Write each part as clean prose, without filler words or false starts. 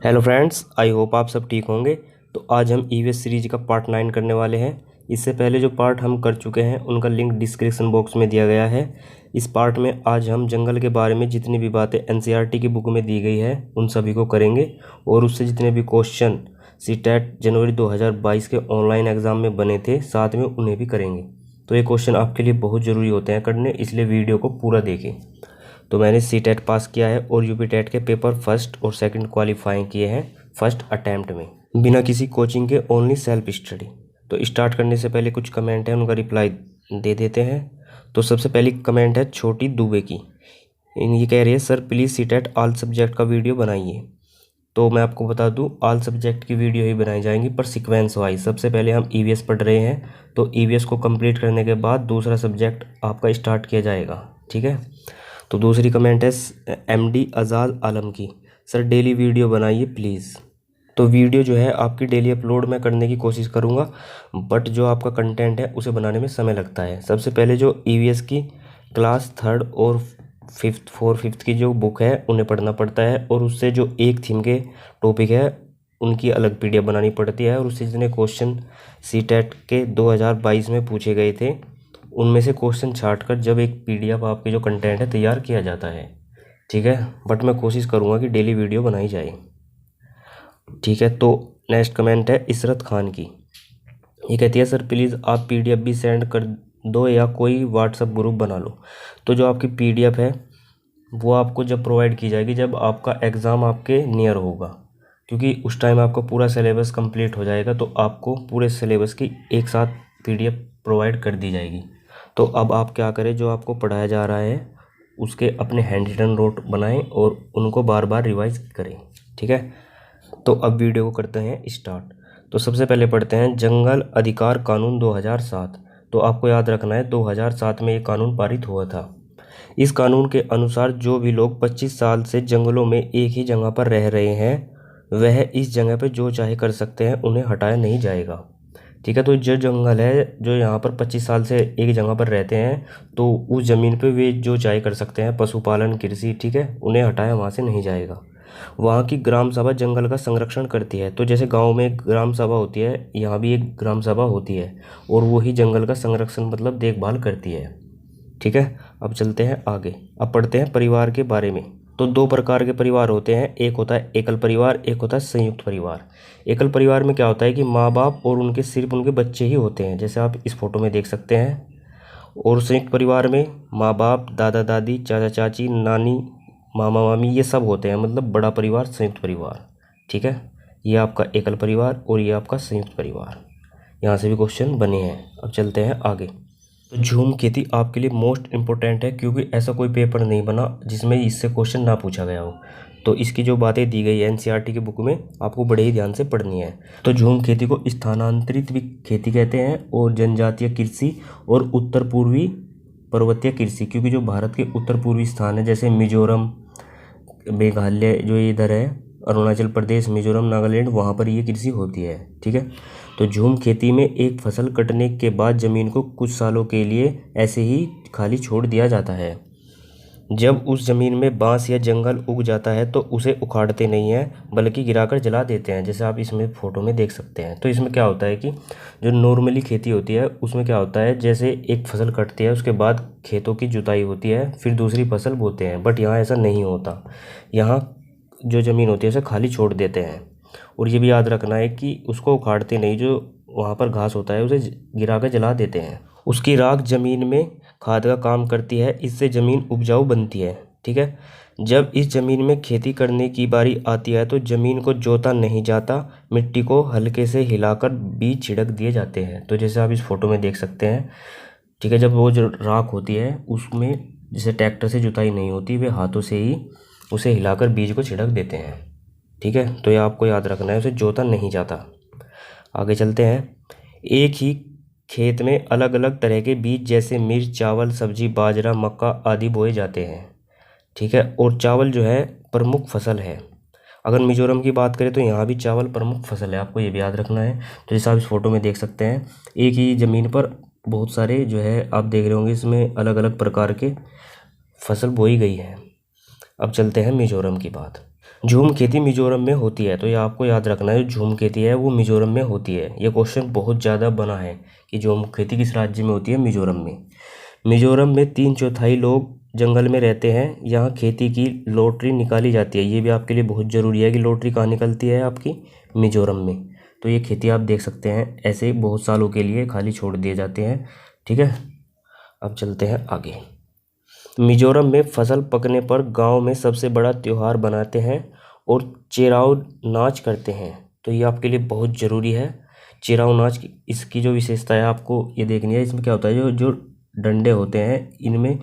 Hello friends, I hope आप सब ठीक होंगे। तो आज हम ईवीएस सीरीज का पार्ट 9 करने वाले हैं। इससे पहले जो पार्ट हम कर चुके हैं उनका लिंक डिस्क्रिप्शन बॉक्स में दिया गया है। इस पार्ट में आज हम जंगल के बारे में जितनी भी बातें एनसीईआरटी की बुक में दी गई है उन सभी को करेंगे, और उससे जितने भी क्वेश्चन सीटेट जनवरी 2022 के ऑनलाइन एग्ज़ाम में बने थे साथ में उन्हें भी करेंगे। तो ये क्वेश्चन आपके लिए बहुत ज़रूरी होते हैं करने, इसलिए वीडियो को पूरा देखें। तो मैंने सीटेट पास किया है और यूपी टेट के पेपर फर्स्ट और सेकंड क्वालिफाई किए हैं फर्स्ट अटैम्प्ट में, बिना किसी कोचिंग के, ओनली सेल्फ स्टडी। तो स्टार्ट करने से पहले कुछ कमेंट है उनका रिप्लाई दे देते हैं। तो सबसे पहली कमेंट है छोटी दुबे की। ये कह रही है, sir please CTET all subject का वीडियो बनाइए। तो मैं आपको बता दूं, ऑल सब्जेक्ट की वीडियो ही बनाई जाएंगी पर सीक्वेंस वाइज। सबसे पहले हम ईवीएस पढ़ रहे हैं, तो ईवीएस को कंप्लीट करने के बाद दूसरा सब्जेक्ट आपका स्टार्ट किया जाएगा, ठीक है। तो दूसरी कमेंट है एमडी आज़ाद आलम की, सर डेली वीडियो बनाइए प्लीज़। तो वीडियो जो है आपकी डेली अपलोड मैं करने की कोशिश करूँगा, बट जो आपका कंटेंट है उसे बनाने में समय लगता है। सबसे पहले जो ईवीएस की क्लास थर्ड और फिफ्थ की जो बुक है उन्हें पढ़ना पड़ता है, और उससे जो एक थीम के टॉपिक है उनकी अलग पीडीएफ बनानी पड़ती है, और उससे जितने क्वेश्चन सीटेट के 2022 में पूछे गए थे उनमें से क्वेश्चन छाट कर जब एक पीडीएफ आपके जो कंटेंट है तैयार किया जाता है, ठीक है। बट मैं कोशिश करूँगा कि डेली वीडियो बनाई जाए, ठीक है। तो नेक्स्ट कमेंट है इसरत खान की। ये कहती है, सर प्लीज़ आप पीडीएफ भी सेंड कर दो या कोई व्हाट्सएप ग्रुप बना लो। तो जो आपकी पीडीएफ है वो आपको जब प्रोवाइड की जाएगी जब आपका एग्ज़ाम आपके नियर होगा, क्योंकि उस टाइम आपका पूरा सिलेबस कंप्लीट हो जाएगा, तो आपको पूरे सिलेबस की एक साथ पीडीएफ प्रोवाइड कर दी जाएगी। तो अब आप क्या करें, जो आपको पढ़ाया जा रहा है उसके अपने हैंड रिटन नोट बनाएं और उनको बार बार रिवाइज करें, ठीक है। तो अब वीडियो को करते हैं स्टार्ट। तो सबसे पहले पढ़ते हैं जंगल अधिकार कानून 2007। तो आपको याद रखना है 2007 में ये कानून पारित हुआ था। इस कानून के अनुसार जो भी लोग 25 साल से जंगलों में एक ही जगह पर रह रहे हैं वह इस जगह पर जो चाहे कर सकते हैं, उन्हें हटाया नहीं जाएगा, ठीक है। तो जो जंगल है जो यहाँ पर 25 साल से एक जगह पर रहते हैं तो उस ज़मीन पे वे जो चाहे कर सकते हैं, पशुपालन, कृषि, ठीक है, उन्हें हटाया वहाँ से नहीं जाएगा। वहाँ की ग्राम सभा जंगल का संरक्षण करती है। तो जैसे गांव में एक ग्राम सभा होती है, यहाँ भी एक ग्राम सभा होती है, और वही जंगल का संरक्षण मतलब देखभाल करती है, ठीक है। अब चलते हैं आगे, अब पढ़ते हैं परिवार के बारे में। तो दो प्रकार के परिवार होते हैं, एक होता है एकल परिवार, एक होता है संयुक्त परिवार। एकल परिवार में क्या होता है कि माँ बाप और उनके सिर्फ उनके बच्चे ही होते हैं, जैसे आप इस फोटो में देख सकते हैं। और संयुक्त परिवार में माँ बाप, दादा दादी, चाचा चाची, नानी, मामा मामी, ये सब होते हैं, मतलब बड़ा परिवार संयुक्त परिवार, ठीक है। ये आपका एकल परिवार और ये आपका संयुक्त परिवार। यहाँ से भी क्वेश्चन बने हैं। अब चलते हैं आगे। तो झूम खेती आपके लिए मोस्ट इम्पोर्टेंट है, क्योंकि ऐसा कोई पेपर नहीं बना जिसमें इससे क्वेश्चन ना पूछा गया हो। तो इसकी जो बातें दी गई है एनसीईआरटी की बुक में आपको बड़े ही ध्यान से पढ़नी है। तो झूम खेती को स्थानांतरित भी खेती कहते हैं, और जनजातीय कृषि और उत्तर पूर्वी पर्वतीय कृषि, क्योंकि जो भारत के उत्तर पूर्वी स्थान है जैसे मिजोरम, मेघालय, जो इधर है अरुणाचल प्रदेश, मिजोरम, नागालैंड, वहाँ पर ये कृषि होती है, ठीक है। तो झूम खेती में एक फसल कटने के बाद ज़मीन को कुछ सालों के लिए ऐसे ही खाली छोड़ दिया जाता है। जब उस ज़मीन में बांस या जंगल उग जाता है तो उसे उखाड़ते नहीं हैं बल्कि गिराकर जला देते हैं, जैसे आप इसमें फ़ोटो में देख सकते हैं। तो इसमें क्या होता है कि जो नॉर्मली खेती होती है उसमें क्या होता है, जैसे एक फसल कटती है उसके बाद खेतों की जुताई होती है, फिर दूसरी फसल बोते हैं, बट यहाँ ऐसा नहीं होता। यहाँ जो ज़मीन होती है उसे खाली छोड़ देते हैं। और ये भी याद रखना है कि उसको उखाड़ते नहीं, जो वहाँ पर घास होता है उसे गिरा कर जला देते हैं। उसकी राख ज़मीन में खाद का काम करती है, इससे ज़मीन उपजाऊ बनती है, ठीक है। जब इस ज़मीन में खेती करने की बारी आती है तो ज़मीन को जोता नहीं जाता, मिट्टी को हल्के से हिलाकर बीज छिड़क दिए जाते हैं। तो जैसे आप इस फोटो में देख सकते हैं, ठीक है। जब वो जो राख होती है उसमें जैसे ट्रैक्टर से जुताई नहीं होती, वे हाथों से ही उसे हिलाकर बीज को छिड़क देते हैं, ठीक है। तो ये आपको याद रखना है, उसे जोता नहीं जाता। आगे चलते हैं। एक ही खेत में अलग अलग तरह के बीज जैसे मिर्च, चावल, सब्जी, बाजरा, मक्का आदि बोए जाते हैं, ठीक है। और चावल जो है प्रमुख फसल है। अगर मिजोरम की बात करें तो यहाँ भी चावल प्रमुख फसल है, आपको ये भी याद रखना है। तो जैसे आप इस फोटो में देख सकते हैं, एक ही ज़मीन पर बहुत सारे जो है आप देख रहे होंगे, इसमें अलग अलग प्रकार के फसल बोई गई है। अब चलते हैं मिजोरम की बात। झूम खेती मिजोरम में होती है, तो ये आपको याद रखना है, झूम खेती है वो मिजोरम में होती है। ये क्वेश्चन बहुत ज़्यादा बना है कि झूम खेती किस राज्य में होती है, मिजोरम में। मिजोरम में 3/4 लोग जंगल में रहते हैं। यहाँ खेती की लॉटरी निकाली जाती है। ये भी आपके लिए बहुत ज़रूरी है कि लॉटरी कहाँ निकलती है, आपकी मिजोरम में। तो ये खेती आप देख सकते हैं, ऐसे बहुत सालों के लिए खाली छोड़ दिए जाते हैं। ठीक है, अब चलते हैं आगे। मिजोरम में फसल पकने पर गांव में सबसे बड़ा त्योहार बनाते हैं और चेराव नाच करते हैं। तो ये आपके लिए बहुत ज़रूरी है, चेराव नाच की। इसकी जो विशेषता है आपको ये देखनी है। इसमें क्या होता है, जो जो डंडे होते हैं इनमें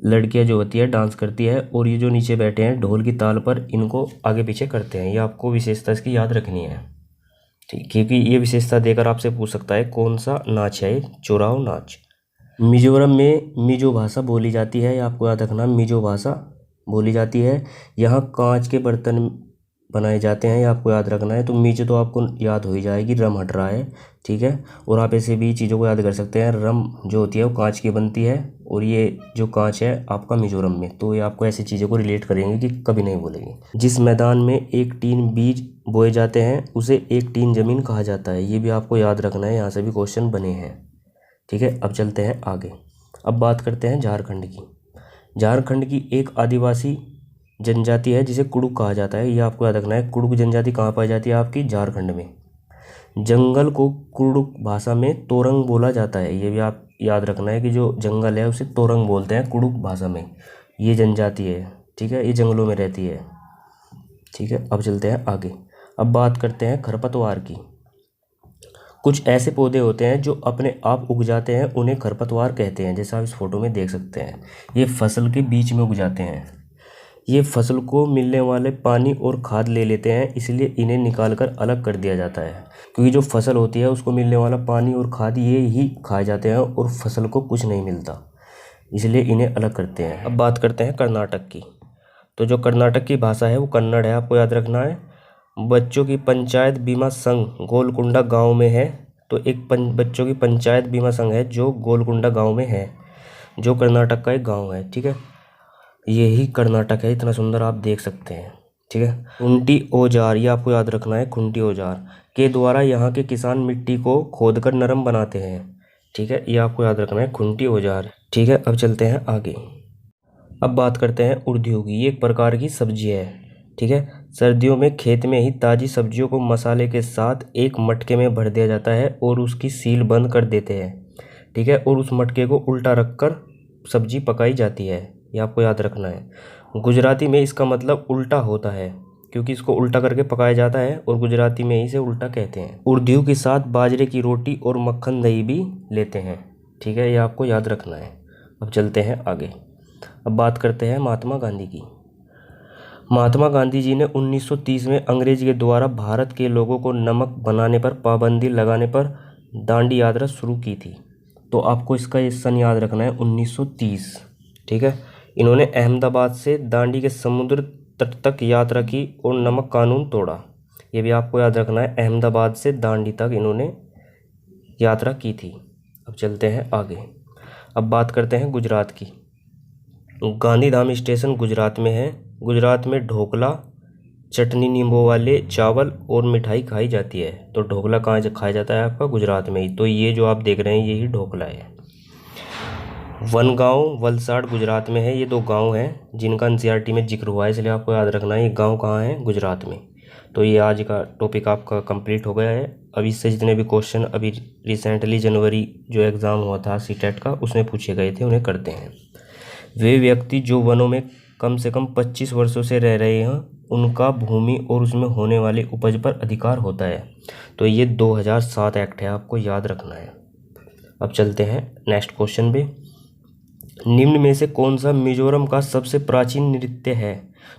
लड़कियां जो होती है डांस करती है, और ये जो नीचे बैठे हैं ढोल की ताल पर इनको आगे पीछे करते हैं। ये आपको विशेषता इसकी याद रखनी है, ठीक, क्योंकि ये विशेषता देकर आपसे पूछ सकता है कौन सा नाच है, चोराव नाच। मिजोरम में मिजो भाषा बोली जाती है, ये आपको याद रखना, मिजो भाषा बोली जाती है। यहाँ कांच के बर्तन बनाए जाते हैं, ये आपको याद रखना है। तो मिजो तो आपको याद हो ही जाएगी, रम हट रहा है, ठीक है। और आप ऐसे भी चीज़ों को याद कर सकते हैं, रम जो होती है वो कांच की बनती है, और ये जो कांच है आपका मिजोरम में। तो ये आपको ऐसी चीज़ों को रिलेट करेंगे कि कभी नहीं भूलेंगे। जिस मैदान में एक टीन बीज बोए जाते हैं उसे एक टीन जमीन कहा जाता है। ये भी आपको याद रखना है, यहाँ से भी क्वेश्चन बने हैं, ठीक है। अब चलते हैं आगे। अब बात करते हैं झारखंड की। झारखंड की एक आदिवासी जनजाति है जिसे कुड़ुक कहा जाता है। ये आपको याद रखना है, कुड़ुक जनजाति कहाँ पाई जाती है, आपकी झारखंड में। जंगल को कुड़ुक भाषा में तोरंग बोला जाता है। ये भी आप याद रखना है कि जो जंगल है उसे तोरंग बोलते हैं कुड़ुक भाषा में। ये जनजाति है, ठीक है, ये जंगलों में रहती है, ठीक है। अब चलते हैं आगे। अब बात करते हैं खरपतवार की। कुछ ऐसे पौधे होते हैं जो अपने आप उग जाते हैं, उन्हें खरपतवार कहते हैं। जैसा आप इस फोटो में देख सकते हैं, ये फसल के बीच में उग जाते हैं। ये फसल को मिलने वाले पानी और खाद ले लेते हैं, इसलिए इन्हें निकालकर अलग कर दिया जाता है। क्योंकि जो फसल होती है उसको मिलने वाला पानी और खाद ये ही खाए जाते हैं और फसल को कुछ नहीं मिलता, इसलिए इन्हें अलग करते हैं। अब बात करते हैं कर्नाटक की। तो जो कर्नाटक की भाषा है वो कन्नड़ है, आपको याद रखना है। बच्चों की पंचायत बीमा संघ गोलकुंडा गांव में है। तो एक बच्चों की पंचायत बीमा संघ है जो गोलकुंडा गांव में है, जो कर्नाटक का एक गांव है, ठीक है। यही कर्नाटक है, इतना सुंदर आप देख सकते हैं, ठीक है। खुंटी औजार, ये आपको याद रखना है, खुंटी औजार के द्वारा यहाँ के किसान मिट्टी को खोदकर नरम बनाते हैं, ठीक है। ये आपको याद रखना है, खुंटी औजार, ठीक है। अब चलते हैं आगे। अब बात करते हैं उर्दियों की। ये एक प्रकार की सब्जी है, ठीक है। सर्दियों में खेत में ही ताज़ी सब्जियों को मसाले के साथ एक मटके में भर दिया जाता है और उसकी सील बंद कर देते हैं, ठीक है। और उस मटके को उल्टा रखकर सब्जी पकाई जाती है, ये आपको याद रखना है। गुजराती में इसका मतलब उल्टा होता है, क्योंकि इसको उल्टा करके पकाया जाता है और गुजराती में इसे उल्टा कहते हैं। उर्दियों के साथ बाजरे की रोटी और मक्खन दही भी लेते हैं, ठीक है, ये आपको याद रखना है। अब चलते हैं आगे। अब बात करते हैं महात्मा गांधी की। महात्मा गांधी जी ने 1930 में अंग्रेज के द्वारा भारत के लोगों को नमक बनाने पर पाबंदी लगाने पर दांडी यात्रा शुरू की थी। तो आपको इसका ये सन याद रखना है, 1930, ठीक है। इन्होंने अहमदाबाद से दांडी के समुद्र तट तक यात्रा की और नमक कानून तोड़ा। ये भी आपको याद रखना है, अहमदाबाद से दांडी तक इन्होंने यात्रा की थी। अब चलते हैं आगे। अब बात करते हैं गुजरात की। गांधीधाम स्टेशन गुजरात में है। गुजरात में ढोकला, चटनी नींबू वाले चावल और मिठाई खाई जाती है। तो ढोकला कहाँ खाया जाता है, आपका गुजरात में ही। तो ये जो आप देख रहे हैं यही ढोकला है। वनगांव वलसाड़ गुजरात में है। ये 2 गांव हैं जिनका एनसीईआरटी में जिक्र हुआ है, इसलिए आपको याद रखना है ये गांव कहाँ है, गुजरात में। तो ये आज का टॉपिक आपका कंप्लीट हो गया है। अब इससे जितने भी क्वेश्चन अभी रिसेंटली जनवरी जो एग्ज़ाम हुआ था सीटेट का, उसमें पूछे गए थे, उन्हें करते हैं। वे व्यक्ति जो वनों में कम से कम 25 वर्षों से रह रहे हैं उनका भूमि और उसमें होने वाली उपज पर अधिकार होता है। तो ये 2007 एक्ट है, आपको याद रखना है। अब चलते हैं नेक्स्ट क्वेश्चन पे। निम्न में से कौन सा मिजोरम का सबसे प्राचीन नृत्य है।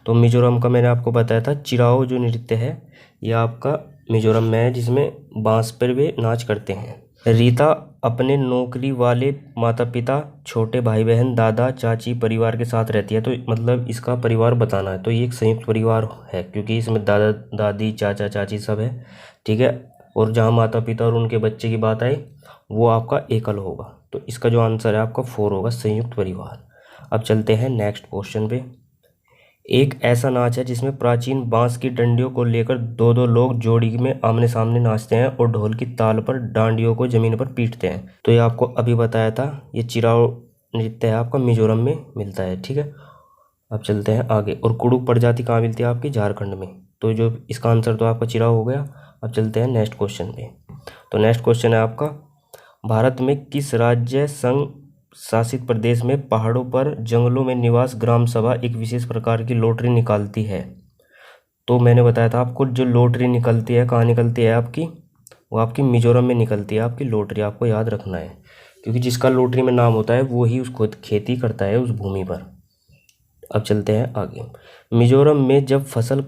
तो मिजोरम का मैंने आपको बताया था, चिराओ जो नृत्य है ये आपका मिजोरम में है, जिसमें बांस पर वे नाच करते हैं। रीता अपने नौकरी वाले माता पिता, छोटे भाई बहन, दादा चाची परिवार के साथ रहती है। तो मतलब इसका परिवार बताना है। तो ये एक संयुक्त परिवार है, क्योंकि इसमें दादा दादी चाचा चाची सब है, ठीक है। और जहाँ माता पिता और उनके बच्चे की बात आई वो आपका एकल होगा। तो इसका जो आंसर है आपका 4 होगा, संयुक्त परिवार। अब चलते हैं नेक्स्ट क्वेश्चन पे। एक ऐसा नाच है जिसमें प्राचीन बांस की डंडियों को लेकर दो दो लोग जोड़ी में आमने सामने नाचते हैं और ढोल की ताल पर डांडियों को जमीन पर पीटते हैं। तो ये आपको अभी बताया था, ये चिराओ नृत्य है आपका मिजोरम में मिलता है। ठीक है, अब चलते हैं आगे। और कुड़ुक प्रजाति कहाँ मिलती है आपकी? झारखंड में। तो जो इसका आंसर तो आपका चिराओ हो गया। अब चलते हैं नेक्स्ट क्वेश्चन पे। तो नेक्स्ट क्वेश्चन है आपका, भारत में किस राज्य संघ शासित प्रदेश में पहाड़ों पर जंगलों में निवास ग्राम सभा एक विशेष प्रकार की लॉटरी निकालती है? तो मैंने बताया था आपको, जो लॉटरी निकलती है कहाँ निकलती है आपकी? वो आपकी मिजोरम में निकलती है आपकी लॉटरी, आपको याद रखना है, क्योंकि जिसका लॉटरी में नाम होता है वो ही उस खुद खेती करता है उस भूमि पर। अब चलते हैं आगे। मिजोरम में जब फसल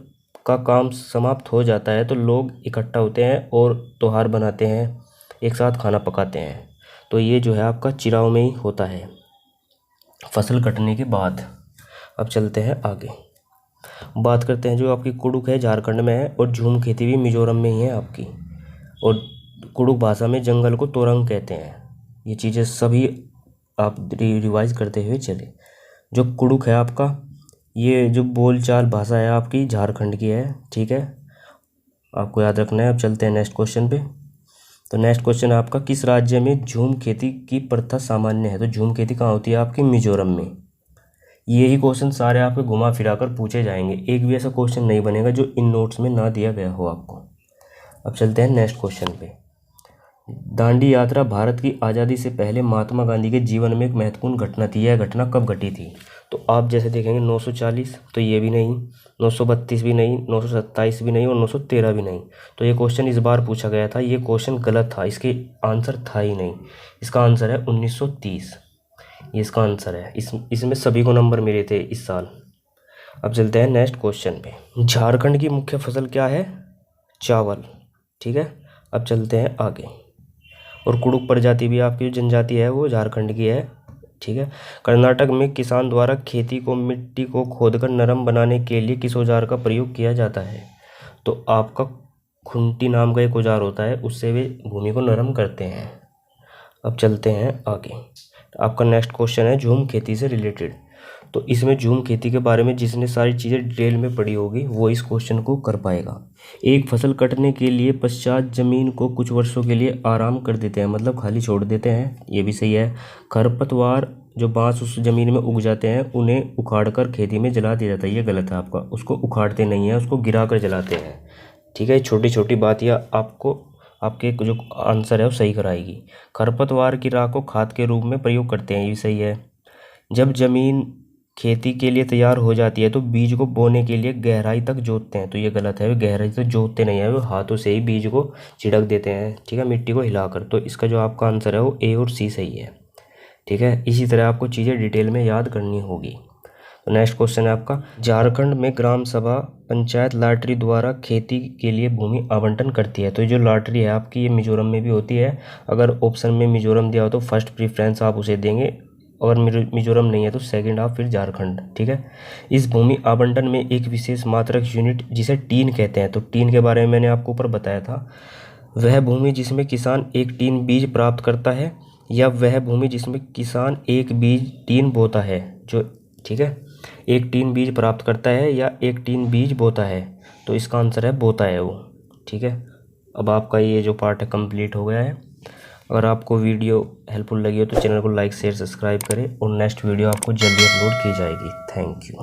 का काम समाप्त हो जाता है तो लोग इकट्ठा होते हैं और त्योहार बनाते हैं, एक साथ खाना पकाते हैं। तो ये जो है आपका चिराओ में ही होता है फसल कटने के बाद। अब चलते हैं आगे, बात करते हैं जो आपकी कुड़ुक है झारखंड में है और झूम खेती भी मिजोरम में ही है आपकी। और कुड़ुक भाषा में जंगल को तोरंग कहते हैं। ये चीज़ें सभी आप रिवाइज करते हुए चले। जो कुड़ुक है आपका, ये जो बोलचाल भाषा है आपकी झारखंड की है। ठीक है, आपको याद रखना है। अब चलते हैं नेक्स्ट क्वेश्चन पे। तो नेक्स्ट क्वेश्चन है आपका, किस राज्य में झूम खेती की प्रथा सामान्य है? तो झूम खेती कहाँ होती है आपकी? मिजोरम में। यही क्वेश्चन सारे आपके घुमा फिरा कर पूछे जाएंगे, एक भी ऐसा क्वेश्चन नहीं बनेगा जो इन नोट्स में ना दिया गया हो आपको। अब चलते हैं नेक्स्ट क्वेश्चन पे। दांडी यात्रा भारत की आज़ादी से पहले महात्मा गांधी के जीवन में एक महत्वपूर्ण घटना थी। यह घटना कब घटी थी? तो आप जैसे देखेंगे 940, तो ये भी नहीं, 932 भी नहीं, 927 भी नहीं और 913 भी नहीं। तो ये क्वेश्चन इस बार पूछा गया था, ये क्वेश्चन गलत था, इसके आंसर था ही नहीं। इसका आंसर है 1930, ये इसका आंसर है। इसमें सभी को नंबर मिले थे इस साल। अब चलते हैं नेक्स्ट क्वेश्चन पे। झारखंड की मुख्य फसल क्या है? चावल। ठीक है, अब चलते हैं आगे। और कुड़ुक प्रजाति भी आपकी जो जनजाति है वो झारखंड की है। ठीक है, कर्नाटक में किसान द्वारा खेती को मिट्टी को खोदकर नरम बनाने के लिए किस औजार का प्रयोग किया जाता है? तो आपका खुंटी नाम का एक औजार होता है, उससे वे भूमि को नरम करते हैं। अब चलते हैं आगे। आपका नेक्स्ट क्वेश्चन है झूम खेती से रिलेटेड। तो इसमें झूम खेती के बारे में जिसने सारी चीज़ें डिटेल में पढ़ी होगी वो इस क्वेश्चन को कर पाएगा। एक फसल कटने के लिए पश्चात जमीन को कुछ वर्षों के लिए आराम कर देते हैं, मतलब खाली छोड़ देते हैं, ये भी सही है। खरपतवार जो बांस उस जमीन में उग जाते हैं उन्हें उखाड़कर खेती में जला दिया जाता है, ये गलत है आपका। उसको उखाड़ते नहीं है, उसको गिरा कर जलाते हैं। ठीक है, छोटी छोटी बात यह आपको आपके जो आंसर है वो सही कराएगी। खरपतवार की राख को खाद के रूप में प्रयोग करते हैं, ये सही है। जब जमीन खेती के लिए तैयार हो जाती है तो बीज को बोने के लिए गहराई तक जोतते हैं, तो ये गलत है, वे गहराई तक जोतते नहीं है, वो हाथों से ही बीज को छिड़क देते हैं। ठीक है, मिट्टी को हिलाकर। तो इसका जो आपका आंसर है वो ए और सी सही है। ठीक है, इसी तरह आपको चीज़ें डिटेल में याद करनी होगी। तो नेक्स्ट क्वेश्चन है आपका, झारखंड में ग्राम सभा पंचायत लॉटरी द्वारा खेती के लिए भूमि आवंटन करती है। तो ये जो लॉटरी है आपकी ये मिजोरम में भी होती है। अगर ऑप्शन में मिजोरम दिया हो तो फर्स्ट प्रीफ्रेंस आप उसे देंगे, अगर मिजोरम नहीं है तो सेकंड आप फिर झारखंड। ठीक है, इस भूमि आवंटन में एक विशेष मात्रक यूनिट जिसे टीन कहते हैं, तो टीन के बारे में मैंने आपको ऊपर बताया था। वह भूमि जिसमें किसान एक टीन बीज प्राप्त करता है, या वह भूमि जिसमें किसान एक बीज टीन बोता है जो। ठीक है, एक टीन बीज प्राप्त करता है या एक टीन बीज बोता है, तो इसका आंसर है बोता है वो। ठीक है, अब आपका ये जो पार्ट है कंप्लीट हो गया है। अगर आपको वीडियो हेल्पफुल लगी हो तो चैनल को लाइक शेयर सब्सक्राइब करें और नेक्स्ट वीडियो आपको जल्दी अपलोड की जाएगी। Thank you.